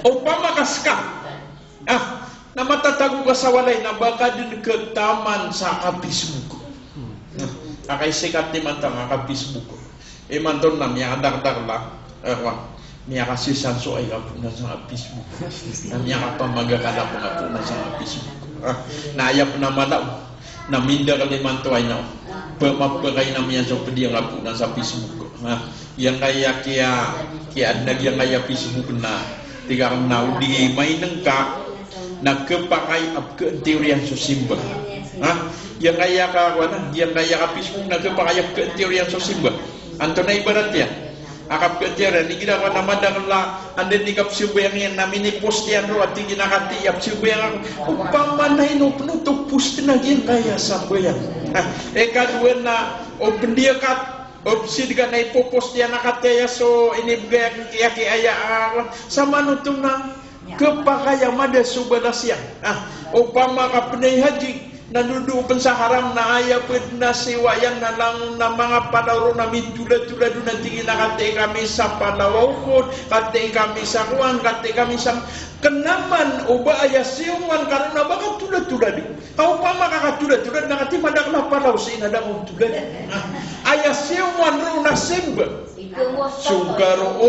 upama kaska nama tatagu kasawalay na baka din ke taman sa Facebook. Akai sikat ni mantang aka Facebook. Manton na miya dar la miya kasisan so ay apuna sa Facebook. Miya kapamaga kada apuna sa Facebook. Na ayap na madaw na minda kali manto ay na pemapagay na miya so pedi ang apuna sa Facebook. Yang kaya kia yang kaya Facebook na tiga na udi may nangka na kepakai ke teori yang sosimba. Yang kaya kawan, yang kaya Facebook na kepakai ke teori yang sosimba. Antona ibarat ya. Akap ke teori ni kita wana madangla ande ni kap siba yang namini postian ro ati ginakati yap siba yang upama na ino penutup post na yang kaya sambayan. Kadua na pendia kat opsi dengan naipo postian nakataya so ini bgaya kiyaki aya sama nutung na kepakaya mada subalasya upama ka penai haji nanudu pensaharam na aya pedna sewayan na lang na mga panaro na mitula-tula doon na tingin na kate kami sa panawawod, kate kami sa ruang, kate kami sa kenaman uba aya siuman karena baka tula-tula di upama kakatula-tula na kati madak na panaw sa inadang tugan aya siuman ro na semba sungkaro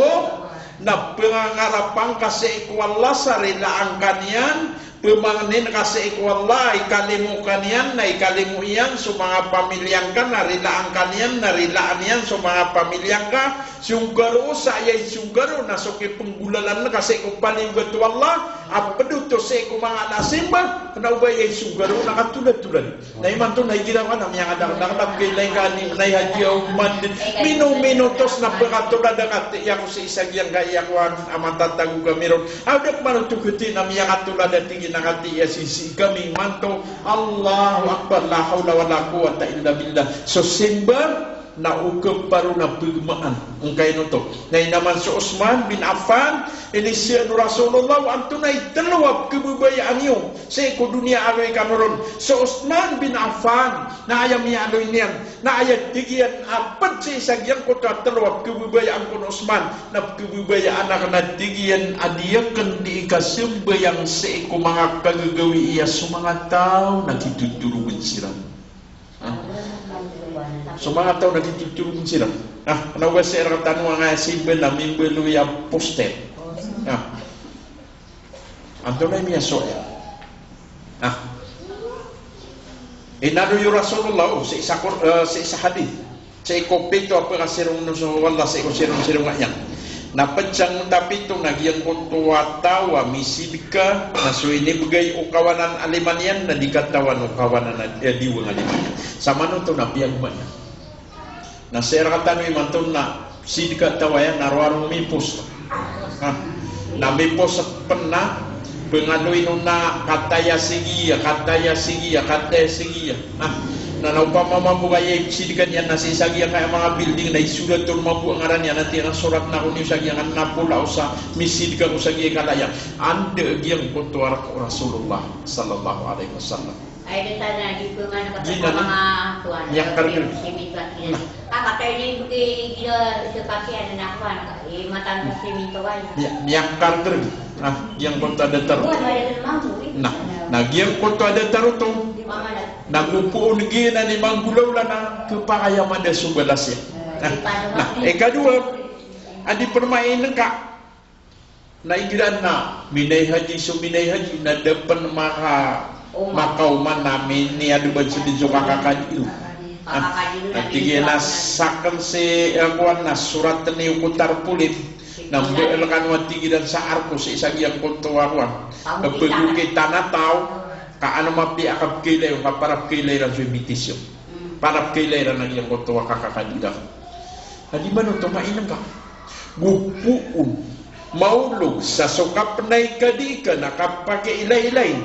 na pengangarapang kasi ikwala sarila ang kanyan pemangnin kasi ikwala ikalimu kanyan na ikalimu iyan so mga pamilyang ka narila ang kanyan narilaan yan so mga pamilyang ka sungkaro saya sungkaro na so penggulalan na kasi kumpaling betu Allah apeduto sa iku mga nasimba na ubay sungkaro na katulad-tulad na iman to na igirawan na miyang adang nagkailang kani na ihadyaw man minutos na pagkatulad na katiyak ko sa isang yang kayakwan amatatagu kamiron adak manutukutin na miyang katulad na tingin nakati ya sisi kami manto Allahu Akbar la haula wala quwata illa billah so simba na ukep paru na pigmaan ungkay nuto na naman si Utsman bin Affan ini si Rasulullah wa antunay telawab kebubayaan yo sa ko dunia aloy kameron so Utsman bin Affan na ayam ya aloy niyan na ayat tigian apat si sagyang ko telawab kebubayaan ko Utsman na kebubayaan na tigian adiyaken di kasimbayang sa ko mga kagagawi iya so mga tao nagituturungan sila so mga tao nagtitulungan sila nawa sa tanong nga simba na mimbelo ya poster anto na miya so inado yung Rasulullah sa isa hadith sa ikopito apa kasirong nuso wala sa ikosirong nga yan napencang tapito nagyang kuntuwa tawa misidka na so inibigay o kawanan alimanian na dikatawan o kawanan na diwang alimanian sama nun to nabiyang man na sir katanoy man to na sidka tawayan narwarong mipos na mipos at pena pengaloy nun na kataya sigiya na upamamabugay sidikan yan nasisagyan kaya mga building na isulat to mabu ang aran yan nanti ang surat na kunin sagyan na pula sa misidika ko sagyan kalaya ande gyang kutuar Rasulullah sallallahu alaihi wasallam ay deta na di ko nga nakatapos mga tuwan yang karil katay ni gila sepakyan na kuan matan simito ay yang karil yang kota datar nah gyang kota datar to nagupuon gina ni manggulaw lang na kepakayaman da subalas ya. Kedua, adi permainan ka naigiran na minay haji na depan makauman namin ni adu baca di joka kakadilu. Tigina sakan si kuan na surat ni ukutar pulit nambeelkan watigi dan saarko si isagyang kontuaruan kepeguki tanah tau kaano mapi akap kilay o kaparap kilay lang suy bitisyo parap kilay lang nagyang kontuwa kakakadida hadi man ito mainang ka gupuun maulog sa sukap na ikadika nakapake ilay-ilay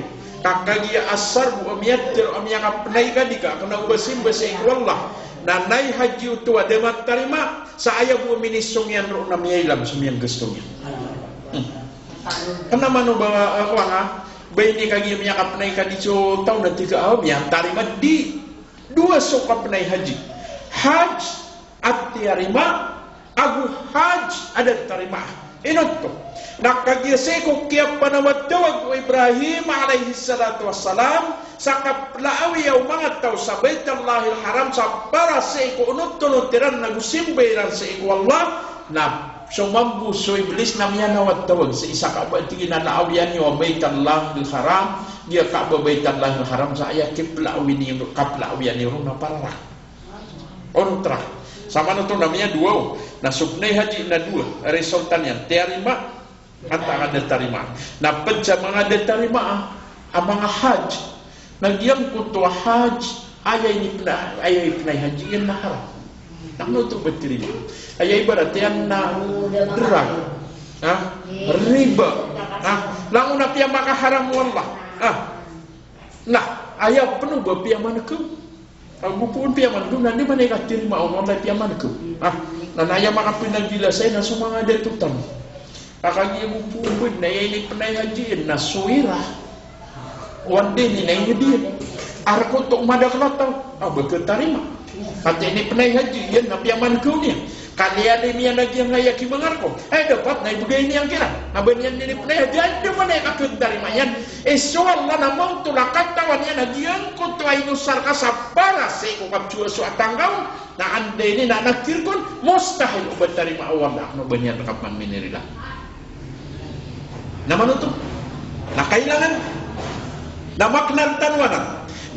kakagya asar bu amiyat amiyakap na ikadika kung ubasimba sa ikwallah nanay haji utu ademat tarima sa ayaw bu minisong yan roon na miyailam sumiyang gusto niya kanaman ba ako nga baini kagi miyakap na ikadiso taon na tiga awam yang tarima di dua sukap na haji haj at tiarima agu haj ada tarima Inot to. Nakagyase ko kaya panawad-tawag ko Ibrahim alaihi salatu wassalam sa kaplaawi ang mga tao sa Bait Allahil Haram sa para sa iko unot-tunod tiran nagusimbayran sa iko Allah na sumambu so iblis na miya nawad-tawag sa isa ka ba tingin na naawian niyo ang Bait Allahil Haram dia ka ba Bait Allahil Haram sa ayat kaplaawian niyo na parara. Ontra. Sama na ito namanya dua. Nasubnay haji na dua. Resultan yan. Terima. Kata ada terima. Na pecah mga deterima ang mga haj. Nagyang kutua haj. Ayay pinay haji yan na harap. Nakno ito berterima. Ayay ibarat yan na derang. Riba. Langun na piya makaharam wallah. Nah, ayah penuh bapiya mana ke? Aku pun piaman tu nanti mana ikat terima orang lain piaman ke? Nanaya maka pinagila saya na sumanga ada tutam. Kakak ibu pun naya ini penai haji na suira. One day ni naya dia. Arko tok madak latau. Berketarima. Hati ini penai haji ya na piaman ke ni. Kalian ini yang lagi yang layak mengarko. Dapat naik begini yang kira. Abang yang ini penai haji ada mana ikat terima yan. Soalnya namang tulah katawan yan nagyang ko to ay nusar ka sa para sa iko kapjua so atanggaw na ande ini na nakirkon mustahil ubat tarima awam na no banyan kapan minirila. Naman ito na kailangan na maknan tanwanan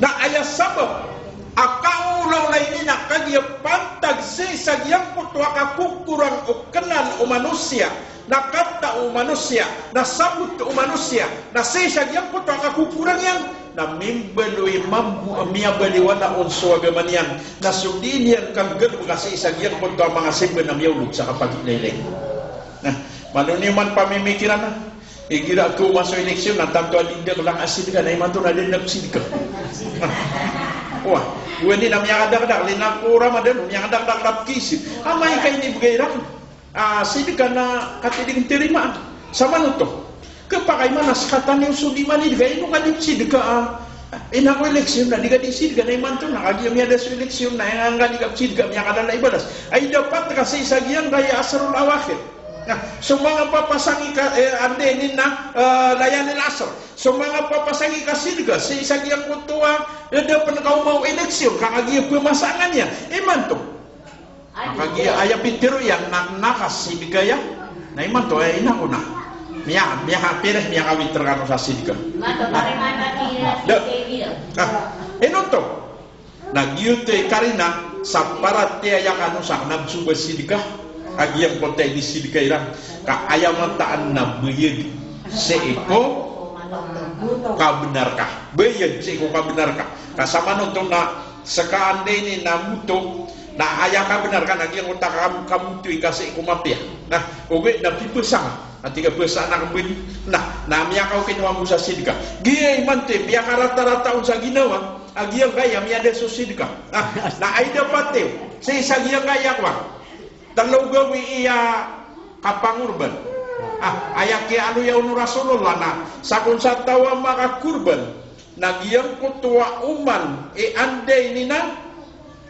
na ayah sabab akaulaw na ini na kagya pantag sa sagyang ko to akakukurang o kenan o manusia nakata o manusia, nasabut o manusia, nasisag yang puto akakukurang yan, na mimbeloy mambu amia baliwala unso agaman yan, nasudin yan kagad makasisag yang puto ang mga simba na miyulog sa kapag-ilaylay. Nah, manuniman pamimikiran na, igira ko masuk eleksyon, natamto alinda ko lang asid ka, na imanto na din nagsid ka. Wah, gue ni namanya adak-adak, linakura madan, yang adak-adak lapkisip, amay kayo ni bagairang. Sidika na katiling terima sama nuto kepakai mana sekatan yang sudi mani diga inu kan sidika ina ko eleksyon na diga di sidika na imanto na kagi mi ada eleksyon na yang angga diga sidika mi kada na ibadas ay dapat kasi sagian gaya asrul awakhir. Nah, semua papasangi ande ini na layanin asar semua papasangi kasidika si sagian kutua depan kau mau eleksyon kagi pemasangannya imanto kagi ayah pitiru yang nakas si bigaya, na iman to ay ina ko na. Miya hapir miya kawit terkano sa sidika. Mato pare mata tira sidika. Eno to. Nagyute karina sa parat tiya yang anu sa nabsu sidika, agi yang kote di sidika ira ka ayah mataan na beyed seiko kabenarkah. Beyed seiko kabenarkah. Kasama nonton na sekaande ini namuto. Nah, ayah ka benar kan lagi yang utak kamu tu kasih kumapia. Nah, oke na pipesang. Nanti ka pesang nak beli. Nah, namanya kau kena musa sidika. Gia iman te biar rata-rata unsa ginawa. Agi yang kaya mi ada susidika. Nah, ai dapat te. Sei sagi yang kaya kwa. Talau gawi iya kapangurban. Ayah ke anu ya Rasulullah na sakun satawa maka kurban. Nagyang kutua uman ande ini na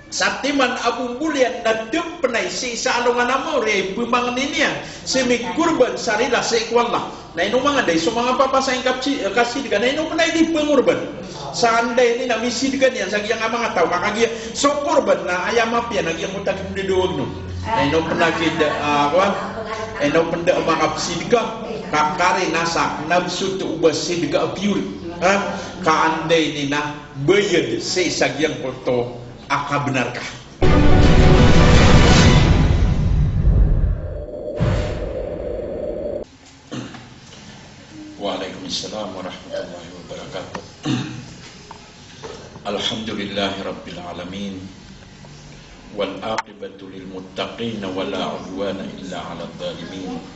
Satiman Abu Mulian na penai si saalongan namo re pumangan ini ya semi kurban sarila seikwallah na ino mga day so mga papasang kasih dikan na ino penai di pengurban seandai ini na misi dikan yan sa giyang mga tao kakagya so kurban na ayam apya nagyang utak hindi duwag no na ino penakid ino penda mga sidika kakari nasa nabsu tu ubas sidika apyuri kaandai ini na bayad sa isagyang koto Aka benarkah? Waalaikumsalam warahmatullahi wabarakatuh. Alhamdulillahi rabbil alamin. Wal aqibatu lil muttaqin wala udwana illa 'alal zalimin.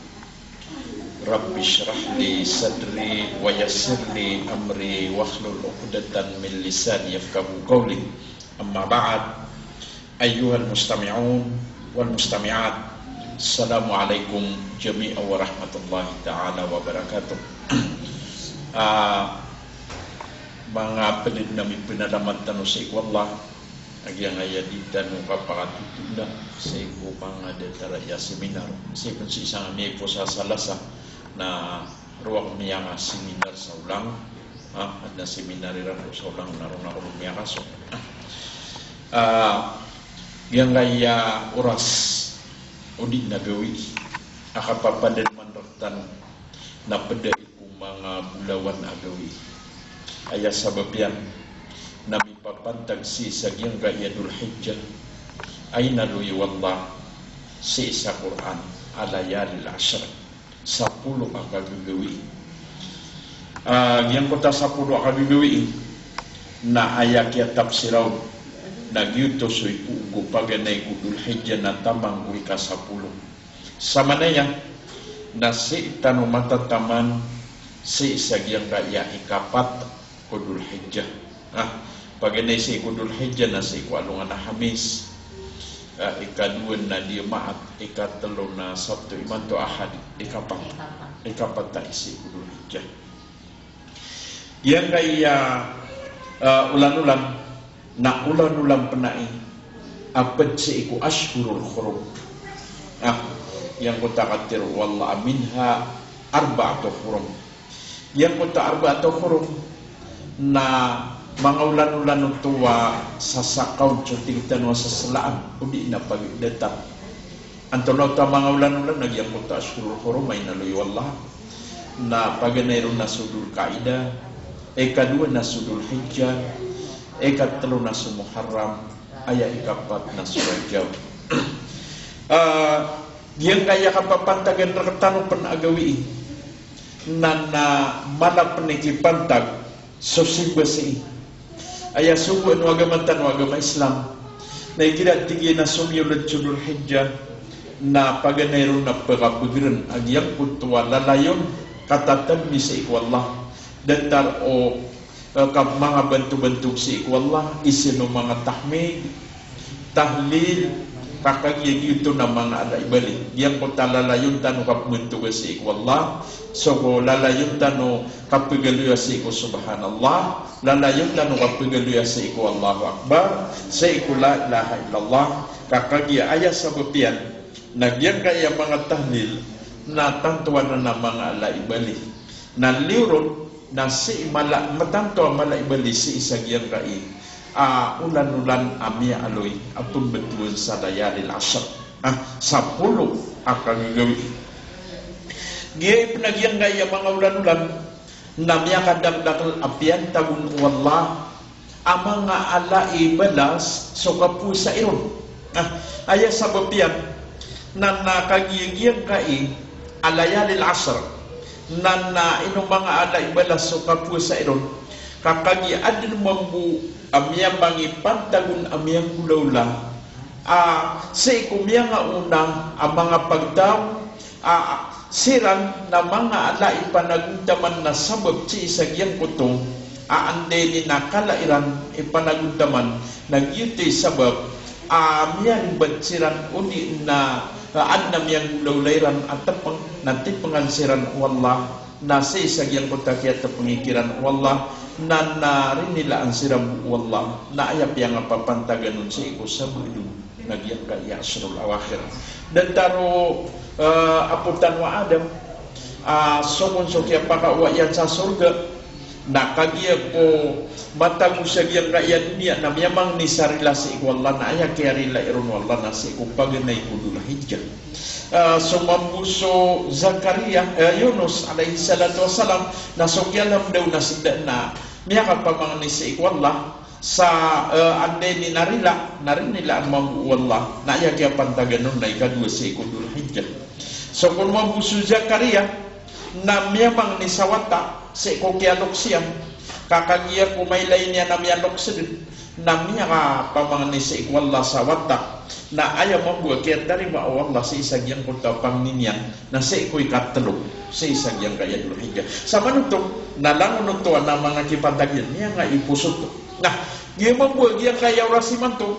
Rabbi shrah li sadri wa yassir li amri wahlul 'uqdatan min lisani yafqahu qawli. Amma ba'd, ayyuhal mustami'un wal mustami'at, assalamualaikum jami'an wa rahmatullahi ta'ala wa barakatuh. Mga penid nami pinalaman tanong sa ikwallah, agyang aya di tanu kapakatutunda sa iku pangadetara ya seminar sa ipon si isang niya po sa salasa na ruwak niya nga seminar sa ulang at na seminar rin po sa ulang naroon ako niya kaso yang kaya oras o di nagawi akapapadan man raktan na pada ikong mga bulawan agawi aya sabab yan na mipapantag si sagyang kaya Dhul-Hijjah ay naluyo Allah si isa Quran alayalil ashr 10 ang kagagawi yang kota 10 ang kagagawi na ayak ya tafsiraw nagyutos so'y pugo paganay ko Dhul-Hijjah na tamang ko ika-10 sama na yan na si tanu matataman si sagyang kaya ikapat ko Dhul-Hijjah paganay si ko Dhul-Hijjah na si ko alungan na Hamis ikaduan na Jumaat ikatlo na Sabto imanto Ahad ikapat ta isi ko Dhul-Hijjah yang kaya ulan-ulan na ulan-ulan penai apad si iku ashhurul hurum yang kota katir wallah minha arba'atu hurum yang kota arba'atu hurum na mga ulan-ulan tua sasakaw cuting tanwa sa salaan udi na pagdata antono ta mga ulan-ulan nagyang kota ashhurul hurum ay naluy wallah na paganayro na sudul kaida kadua na sudul hijjah ikatlo na su Muharram aya ikapat na su Rajab yang kaya kapapantagan rekatano panagawi na malap penikipantag sosibasi aya suku no agama Islam na ikira tigi na sumyulad sudul hijjah na paganayro na pagabugran agyang kutwa lalayon katatan misa ikwallah datar o mga bentuk-bentuk si ikwallah isino mga tahmid tahlil kakagyag ito na mga alaibali diyan ko talalayon tano kapmuntuga si ikwallah so ko lalayon tano kapigaluya si iku subhanallah lalayon tano kapigaluya si iku Allahu Akbar sa iku la ilaha illallah kakagya aya sa butian nagyan kaya mga tahlil na tantuan na mga alaibali na liron na si matanto malaibali si isagyang rai ulan-ulan amia aloy atun betul sa layalil ashr 10 akan gawi gaya penagiang gaya mga ulan-ulan namya kadagdagal apian tagun wallah amang nga alai balas so kapusa iron aya sababian na nakagigyang kai alayalil ashr na inong mga alay balas so kapusa iron kakagi adin mambu amyang mangipantagun amyang kulawla sa ikumya nga unang ang mga pagdaw siran na mga alay panagundaman na sabab si isagyang kutong ande ni nakalairan ipanagundaman nagyuti sabab amyang batsiran uni na annam yang ulaulayran atapang nanti pengansiran wallah nasi sagyang kotakiat pengikiran wallah na narinila ang siram wallah na ayap yang papantagan nun si iku sabudu nagyang kaya asrul awakhir dan taro aputan wa Adam somon sokya pakawayan sa surga na kagya ko matang sagyang kaya dunia na memang nisarila si iku wallah na ayap kaya rila irun wallah na si iku paganay ko Dhul-Hijjah sumambuso Zakaria Yunus alaihi salatu wassalam na sokyalam daw na sida na miyaka pa mga nisi ikwallah sa ande ni narinila ang mambu wallah na iya kaya pantaganon na ikadua si Dhul-Hijjah so kung mambuso Zakaria na miyamang nisawata si kokyalok siyam kakagya kumaylay niya na miyalok sidin na miyaka pa mga nisi ikwallah sa watak na ayaw mambuwa kaya dari maawallah sa isagyang kunta pangninyan na sa iko'y katalog sa isagyang kaya Dhul-Hijjah sa manutong nalangon ito na mga kipatagyan niya nga ipusot nah ngayon mambuwa kaya kaya orasiman to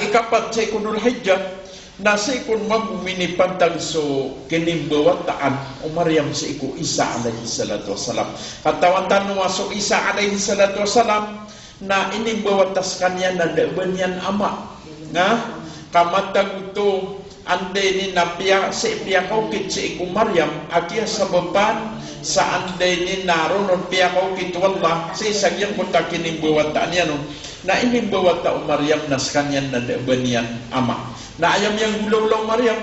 ikapat sa iko Dhul-Hijjah na sa ikon mamumini pantag so kinimbawataan o Maryam sa iko Isa alaihi salatu wassalam katawan tanong so Isa alaihi salatu wassalam na ini bawa taskannya nada banian ama nah kamata guto ande ni napia se pia kau kit se iku Maryam akia sababan sa ande ni naronon pia kau kit wallah se sagyang kota kini bawa tanya no na ini bawa ta Maryam naskannya nada banian ama na ayam yang gulau-gulau Maryam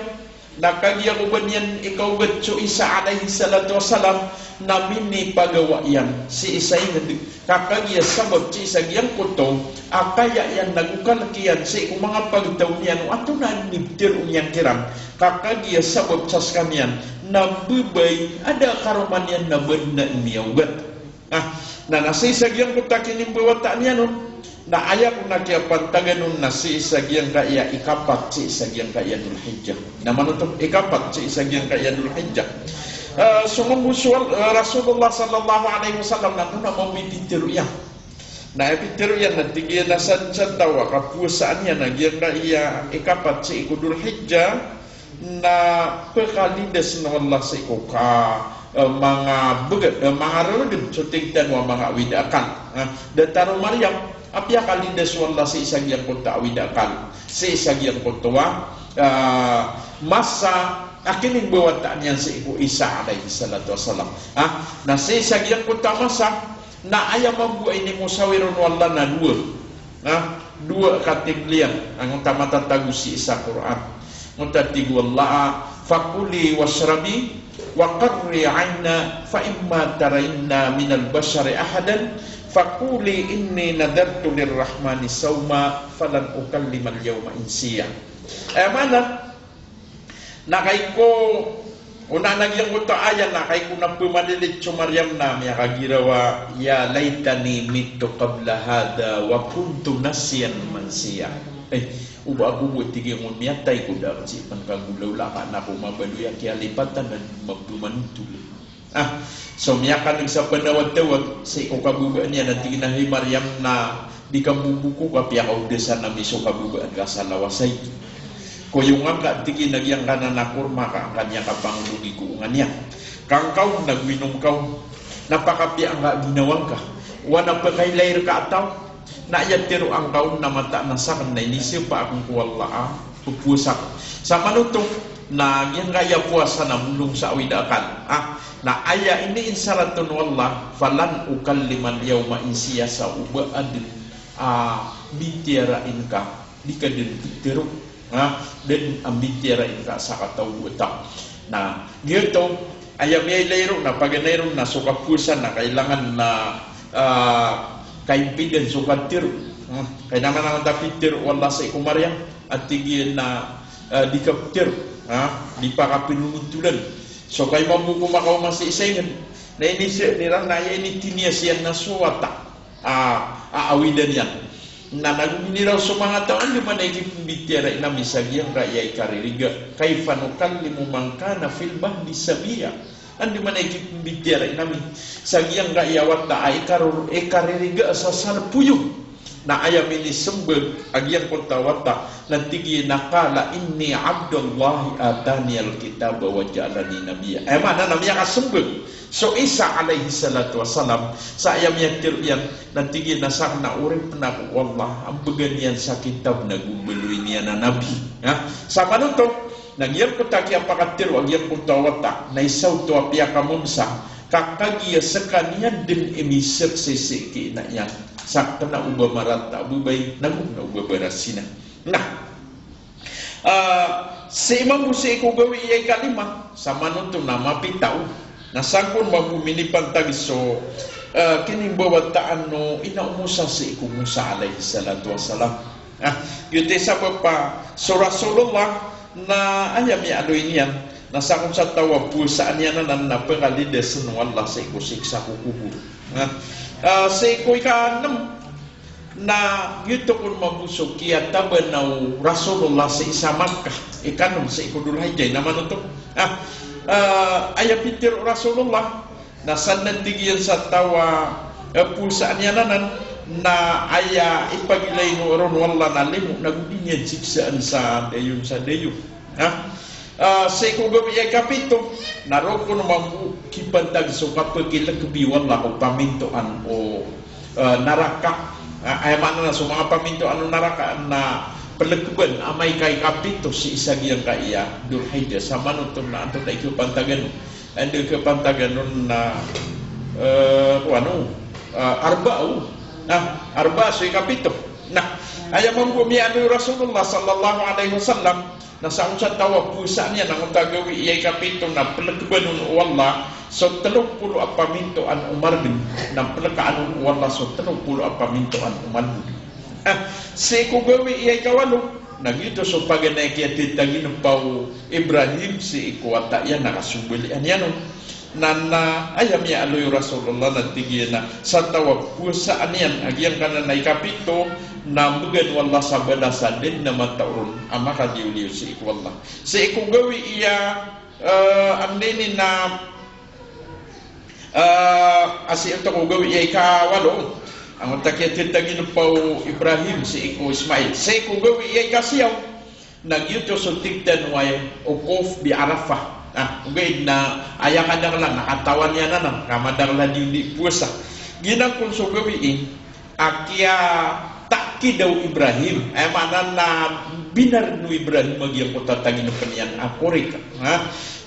na kagia ko banian ikaw betso Isa alaihi salatu wasalam na mini pagawayan si Isa ingin kakagia sabab si Isa yang koto akaya yang nagukan kian si ku mga pagtaw niyan ato na nibtir unyang kiram kakagia sabab sas kamian na bubay ada karuman yan na benda niyawgat na nasi Isa yang kotakin yung bawata niya nun na ayak na kaya pantaganun na si isagyang kaya ikapat si isagyang kaya Dzulhijjah. Na manutok ikapat si isagyang kaya Dzulhijjah. Sumumusual Rasulullah sallallahu alaihi wasallam na nuna mamitiru yan. Na epitiru yan na tigyan na santawa kapuasaan yan na gyang kaya ikapat si Dzulhijjah na pekalides na wallah sa ikuka mga begat mga relegen suting dan mga widakan. Dataro Maryam apia kalindes wallah si isagyang kota widakan si isagyang kota masa akinin bawataan yan si ibu Isa alaihi salatu wasalam na si isagyang kota masa na ayam mambu ini musawirun wallah na dua katinglian ang tamata tagusi Isa Quran mutatigu wallah fakuli wasrabi wa qarri aina fa imma tarayna minal bashari ahadan fakuli inni nadartu lirrahmani sawma falan ukallimal yawma insiya mana nakai ko una nagyang uto ayan nakai ko na pumadilit so Maryam na ya kagirawa ya laitani mitu qabla hada wa kuntu nasiyan mansiya uba aku buat tiga ngon miatai ko dah si pangkagulaw la na ko mabaluya kaya lipatan dan magdumanutul so miyakan sa panawag-tawag sa ikaw kabugaan niya na tinahi Maryam na di ka bubuko ka piya ka udesan na miso kabugaan ka sa lawasay kuyungan ka tiki nagyang ka na nakurma ka ang kanya kapanglugi kuungan niya kang kau nagminom kau napakapiya ang ginawang ka wana pa kay lair ka ataw na yatiro ang kau na mata na sakan na inisip pa akong kuwala pupusak sa manutong na yan kaya puasa na mulong sa awidakan na aya ini insaratun wallah falan ukalliman yawma insiya sa ubaan bitirain ka di ka din bitiro dan bitirain ka sa katawuta na gito ayam yay layro na paganayro na sukapusan na kailangan na kaibigan sukatir kaya naman ang tapitir wallah sa iku Maryam at tigil na dikaptir di pakapinuntulan so kay mabuko makaw masih isayin na ini nirang na ini tiniyasiyan na suwata aawidan yan na naguminiraw sa mga taon di man ay kipimbitira ina misagyang kaya ikaririga kay fanukan limumangka na filbah di sabiya andi man ay kipimbitira ina misagyang kaya wata ay ikaririga sa sarpuyong na ayam ini sembel agyang kontawata nantigi nakala inni abdullah atani alkitab wa ja'alani nabiyya mana namanya ka sembel so Isa alaihi salatu wasalam sa ayam yang tiryan nantigi nasak na urip na wallah ang baganian sa kitab na gumbeluin niya na nabi sa manuto nagyan ko taki apakatir agyang kontawata na isaw to apya kamumsa kakagia sekanian din emisep seseki na yang sakta na uba marata bubay nagum na uba barasina nah si Imam Busi ko gawi ay kalima sa manuto na mapitaw na sangkon mamuminipan tagiso kining bawataan no inaumusa si iku Musa alaihi salatu wasalam yute sa pa so Rasulullah na ayam ya ado inian na sangkon sa tawa pusaan yan na napakalides no Allah sa iku siksa kubur sa iko ika-6 na yuto kun mabusog kiya tabanaw Rasulullah sa isa Makkah ika-6 sa iko Dzulhijjah naman ito ayapitir Rasulullah na sanantigyan sa tawa pusaan yanan na aya ipagilay no ron wala na limo nagudinyan siksaan sa dayon sa iko gabi ay kapito naro ko naman kipantag so kapag ilagbiwan la o pamintoan o naraka Ay mana na so mga paminto ano naraka na pelekuban amay kay kapito si isagiang kaiya Dulhijjah sa manutong na anto na ikupantagan and ikupantagan nun na arba'u arba so kapito na ayam manggumiano Rasulullah sallallahu alaihi wasallam na sa unsa tawa pusa niya nang tagawi iyay kapito na pelekuban nun wala so 30 paminto an Umar bin na pelekaan nun wala so 30 paminto an Umar bin si kugawi iyay kawalo nagito so paganay kaya titagin ng pau Ibrahim si ikuwata yan nakasubilian yan nana ayam ya aloy Rasulullah natigyan na sa tawag pusaan yan agyang kananay kapito na mugan wala sa balasan din na matauron ama kadiuliw si ikwallah si kugawi iya andini na asi ito kugawi iyay kawalo ang takitin tagin pau Ibrahim si iko Ismail si iko gawi iyay kasiyaw nagyuto so tigtan way ukof bi Arafah ugay na ayakan lang nakatawan niya na kamadang lang di puasa ginang kung so gawi akya takki daw Ibrahim mana na binar no Ibrahim magyang ko tatagin panian akorika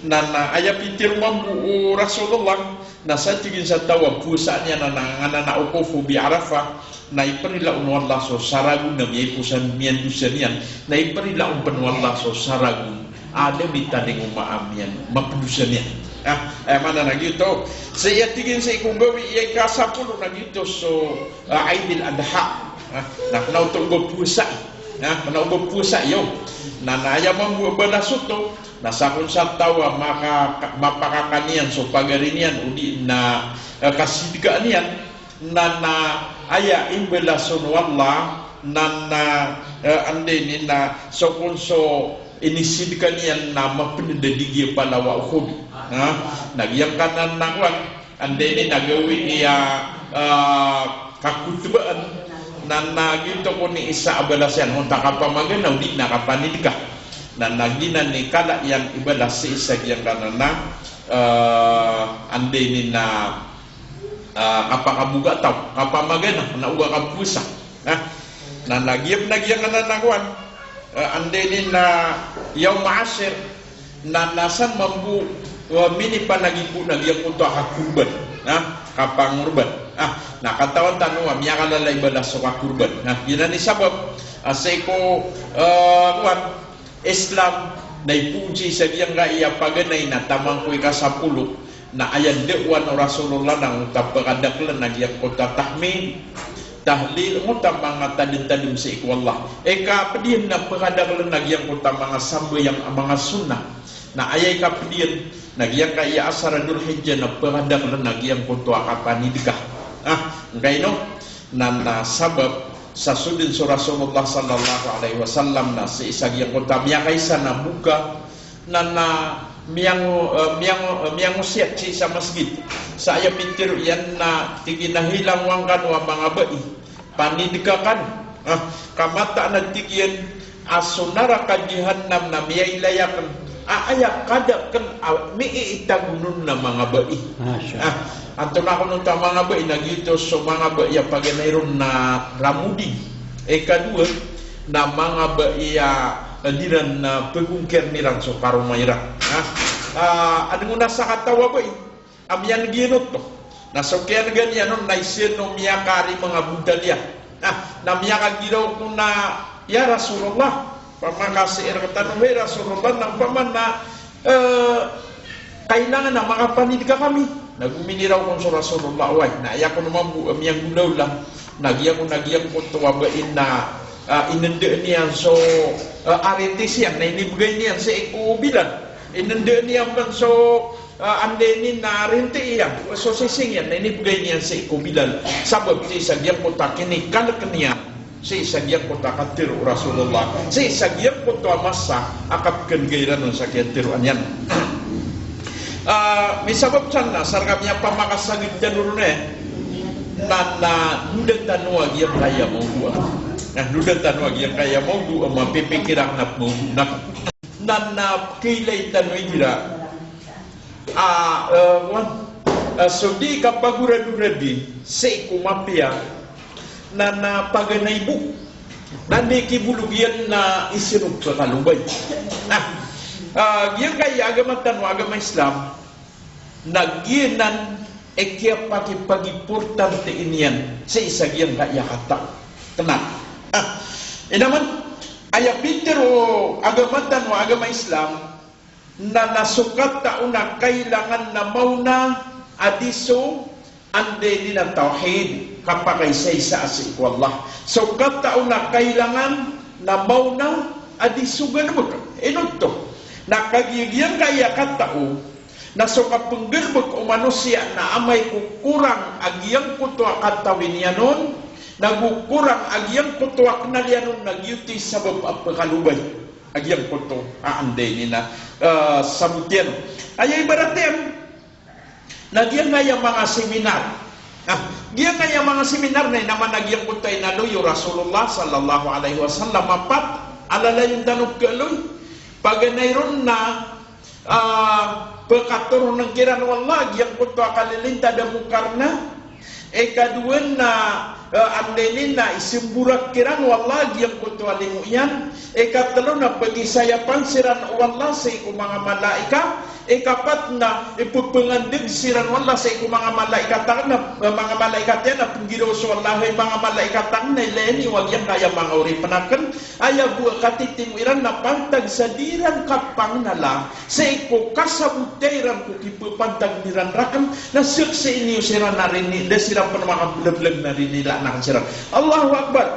nana aya pitir mambu Rasulullah na sa tigin sa tawa pusa niya na nangana ukofu bi Arafah na iperila unwallah so saragun na miyay pusan miyan dusan yan na iperila unpanwallah so saragun ada bitading umaamian mapedusan yan mana na gitu sa iya tigin sa ikong gawi iyay kasapulo na gitu so Aidil Adha na kanautong pusa kanautong pusa yun na naya mambu banasuto nasakon sa tawa mapakakanian so pagarinian udi na kasidgaan yan na aya imbela son wala na andeni na so kunso inisidkan yan na mapinadadigi palawa uhud nagyang kanan nangwan andeni nagawi iya kakutubaan na nagito ko ni isa abalasyan kung takapamagan na udi nakapanidika na naginan ni kala yang ibadah si isa yang kanana andeni na kapakabuga tau kapamagana na uga kapusa na nagyap nagyang kananakuan andeni na yaum ashir na nasan mambu mini panagipu nagyang unta kakurban kapangurban na katawan tanwa miya kalala ibadah so kakurban gina ni sabab aseko kuan Islam na ipuji sa diyang iya paganay na tamang kuy kasapulok na ayan dewan Rasulullah nang tapakadaklan na diyang kota tahmin tahlil mo mga tadim-tadim sa ikwallah kapadiyan na pakadaklan na diyang kota mga sambo yang mga sunnah na ayay kapadiyan na diyang kaya asara Dulhijjah na pakadaklan na diyang kota akapanidikah ngayon na sabab sa sudin so Rasulullah sallallahu alaihi wasallam na si isag yang kota miya kaysa na buka na miyang usiat si sa masjid sa aya pintir yan na tiginahilang wangkan wa mga bai panidikakan kamata na tigyan asunara ka jihannam na miya ilayakan aya kada kan miitagunun na mga bai anto na ako nung mga bai nagito so mga bai paganayron na ramudi kadua na mga bai diran na pagungker niran so karumayra ano mo na sa katawa bai amyan ginot to na so kaya ganyan no naisir no miyakari mga budalya na miyakag giraw ko na ya Rasulullah pamakasir katanong Rasulullah nang paman na kailangan na makapanid ka kami naguminiraw kong sa Rasulullah way na iya ko naman miyang gulaw lang nagyang ko tuwabain na inanda niyan so aritis yan na inibigay niyan sa ikubilan inanda niyan man so andeni na rinti yan so sising yan na inibigay niyan sa ikubilan sabab si isagyang ko takinig kanak niyan si isagyang ko takatiru Rasulullah si isagyang ko tuwamasa akap kengairan ng sakyan tiruan yan may sabab sana sarkap niya pamakasagid janur na nudan tanwag yang kaya mau dua nudan tanwag yang kaya mau dua mapipikirang nap mau na kilay tanwag dira so di kapagurad-uradi sa ikumapia na paganay bu. Nandi kibulugian na isinug ka kalubay. Yang kaya agama Islam nagianan kaya pagi-importante inian sa isang yang kaya kata. Kenapa? Inaman ayah Peter o agama Islam na nasukat tauna kailangan na mauna adiso ande nila tauhid kapag isa-isa si Allah. Sukat tauna kailangan na mauna adiso ganun. Ito. Nakagigyan kaya katao na so kapunggerbog o manusia na amay kukurang agyang kutwa katawin yanon, nagukurang agyang kutwa knalyanon nagyuti sa pagkalubay agyang kutwa aanday nina samutyan. Ayay baratem nagyang nga yung mga seminar. Giyan nga yung mga seminar na naman nagyang kutwa inaluyo Rasulullah sallallahu alaihi wasallam apat alala yung danog kaloy paganayron na pagkaturo ng kiran wallah yang kutwa kalilinta da mukarna kaduan na andenin na isimburak kiran wallah yang kutwa limuyan katalo na pagisayapan siran wallah sa iku mga malaika kapat na ipagpangandig siran wallah sa iku mga malaikatan na mga malaikat yan na punggiros wallah mga malaikatan na ileni wag yan kaya mga uri panakan ayaw buwa katitimuiran na pantag sa diran kapang nala sa iku kasabutairan ko kipupantag niran rakan na sa inyo siran na rin nila siran pa na mga bulablag na rin nila na siran Allahu Akbar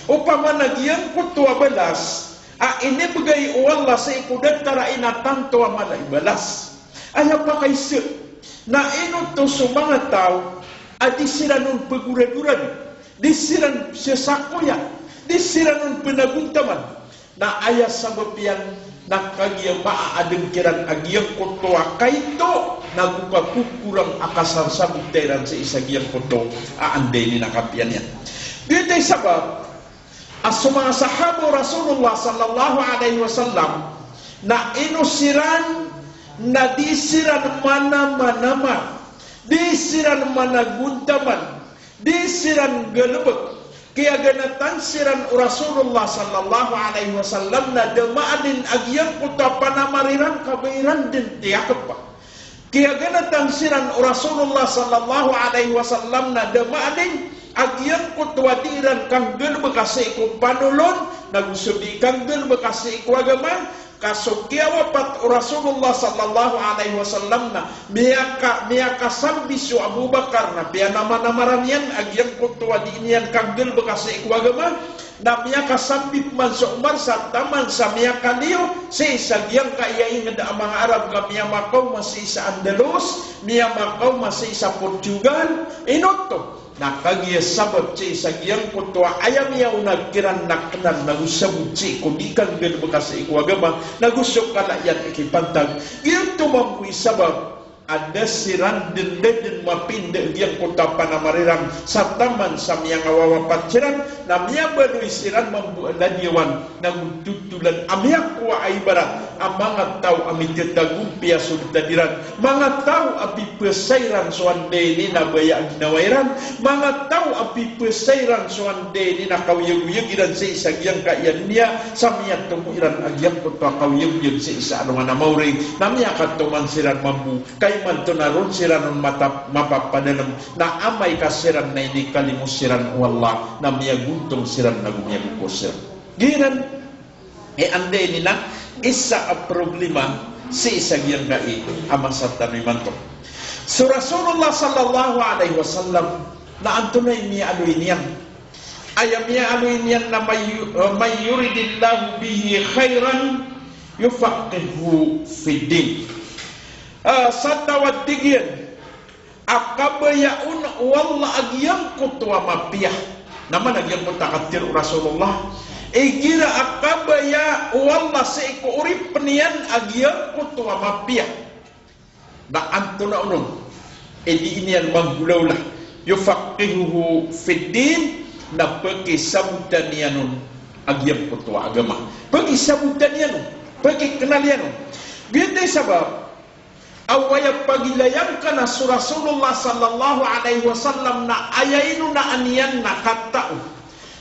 upama nagyang kutwa balas ini bagay wallah sa ikudat tarain na tanto malay balas ayaw pa kay sir na inuto sa mga tao di sila nun pagurad-urad di sila sisakuya di sila nun pinaguntaman na ayah sabab yan nakagiyang maaadeng kiran agiyang kutwa kayto nagukakukurang akasar sa bukteran sa isagiyang kutwa aanday ni nakapian yan dito ay sabab as mga sahabo Rasulullah sallallahu alaihi wasallam na inusiran na disiran mana-manaman disiran managuntaman disiran galubag kaya ganatan siran Rasulullah sallallahu alaihi wasallam na demaadin agyang kuta panamariran kabairan din tiyakap pa kaya ganatan siran Rasulullah sallallahu alaihi wasallam na demaadin agyang kutwadiran kang berbekasi iku panulon nagusudi kang berbekasi iku agama kasukyawa pat Rasulullah sallallahu alaihi wasallam na miyaka sambisu Abu Bakar na biya nama-namaran yan agyang kutwadiran kang berbekasi iku agama na miyaka sambit man sa Umar sa taman sa miyaka liyo sa isagyang kaiyain nga mga Arab ka miyamakaw masih sa Andalus miyamakaw masih sa Portugal inoto nakagya sabab ci sagyang kutwa ayam yaw nagkiran naknan nagusabot ci kudikan ben bekas iku agama nagusok kalayan ikipantag giyon tumampuy sabab ada siran den mapinde yang kota panamariran sataman samyang awawapat siran namya baduy siran mambu ladiwan nagututulan amyak kuwa ay barat amangat tau amit tagumpia sudtadiran mangat tau api pesairan soande ni nabaya ginawairan mangat tau api pesairan soande ni nakawyag-yagiran sa isagyang kaiyan niya samyang tumuiran agyang kota kawyag-yag sa isa anong anamauring namya katuman siran mambu kay manto naron siran mapapadalam na amay kasiran na ini kalimus siran wallah na miyaguntong siran na gumiyagukos siran ginan ande nila isa a problema si isagyang gai amasatan ni manto so Rasulullah sallallahu alaihi wasallam na antunay niya aluin niyan ayam niya aluin niyan na may yuridillahu bihi khairan yufaqihu fid din sa tawad tigyan akabayaun wallah agyang kutwa mapiyah naman agyang kutakatir Rasulullah gira akabaya wallah sa iku urip penian agyang kutwa mapiyah na antuna unong di inian manggulaw lah yufaqihuhu fid din na pagkisabutan niyanon agyang kutwa agama pagkisabutan niyanon pagkikenal niyanon ganda sabab awaya pagilayangkan na Rasulullah sallallahu alaihi wasallam na ayainu na aniyan na katao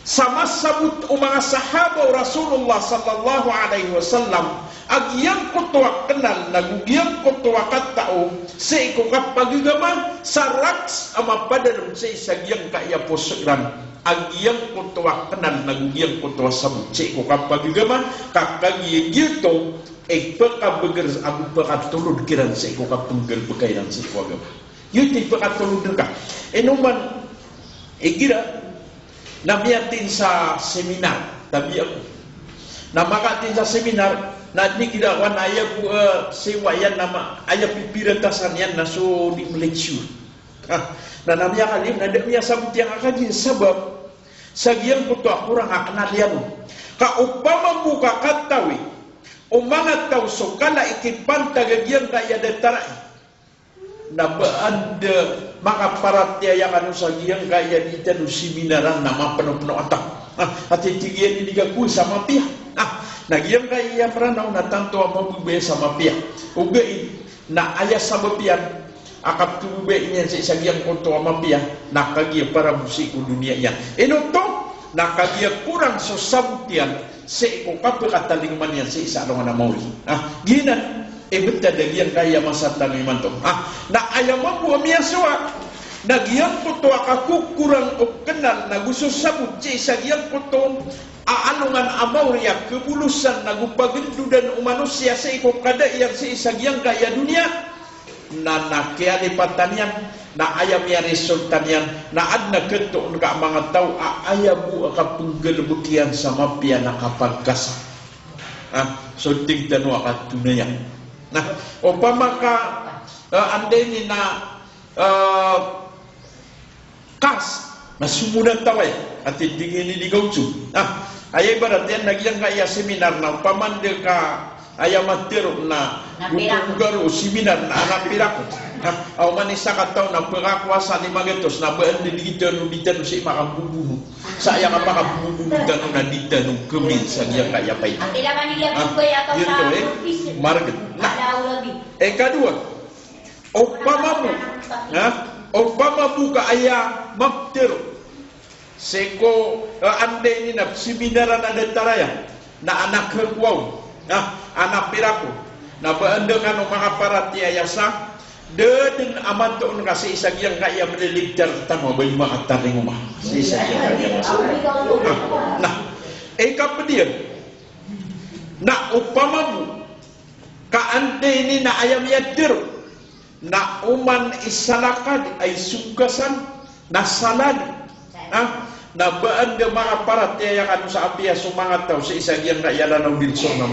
sama sabut o mga sahaba Rasulullah sallallahu alaihi wasallam agyang kutwa kenal nagugyang kutwa katao sa ikukat pagigama sa raks ama padalong sa isagyang kaya posran agyang kutwa kenal nagugyang kutwa sabut sa ikukat pagigama kakagigito pagkabagar ang pagkatulod kiran sa ikukat tunggal pagkailan sa ikuagama yun yung pagkatulod ka inuman gira namiyatin sa seminar tabi ako na makatin sa seminar na ni kidawan aya po sewayan nama aya pipiratasan yan na so di lecture na namiya kalim na demiya sabut yang akaji sabab sagyang puto kurang akenal yan ka upama buka katawi umangat tau sokala ikipan tagagyang kaya detarai na baanda makaparatya yang anu sagyang kaya di tanu seminaran nama penuh-penuh atak hati tigian ini digaku sama pihak nagyang kaya peranaw na tanto ang mabubay sama pihak ugain na ayas sa mapiyan akap tububay niyan sa isagyang konto ang mapihak nakagya para musiko dunia yan inoto nakagya kurang so sabutian sa ikukapakataling yan sa isa anong anamawli ginan ibeta dagyang kaya masatang imanto na ayaw mabuha miya suwa nagyang kuto akakukurang o kenal na gusto sabut sa isagyang kuto aanungan amaw riya kebulusan nagupagindudan manusia sa ikukada yang sa isagyang kaya dunia na nakialipatan yan na ayam ya resultan yan na adna keto ka mga tao ayabu akapunggal bukian sama piya nakapagkasa so tingtan mo akatuna yan nah upama ka anday ni na kas na sumunan taway at tingin ni ligawtsu ayay barat yan nagyang kaya seminar na pamandil ka ayam matiro na gugaro seminar na anapirako aw manisa kataw na pagkakwasa ni magatos na baan diligitano ditano sa makabubuno sa aya ka makabubuno tano na ditano kemin sa iya kaya pay atila manila bugay ato sa market kedua upama buka aya maptiro seko ande ni na seminaran ada taraya na anak kerwaw anak piraku na baanda kanu makaparati ayasa den aman to kasi isagyang kaya meliligtar tamo bay makataring umah si isagyang kaya nah kapedian na upama mu ka ande ni na ayam yadir na uman isalakad ay sungkasan na salad na baanda mga parat yang anu sa apiya sumangat tau sa isagyang kaya lanaw dilson na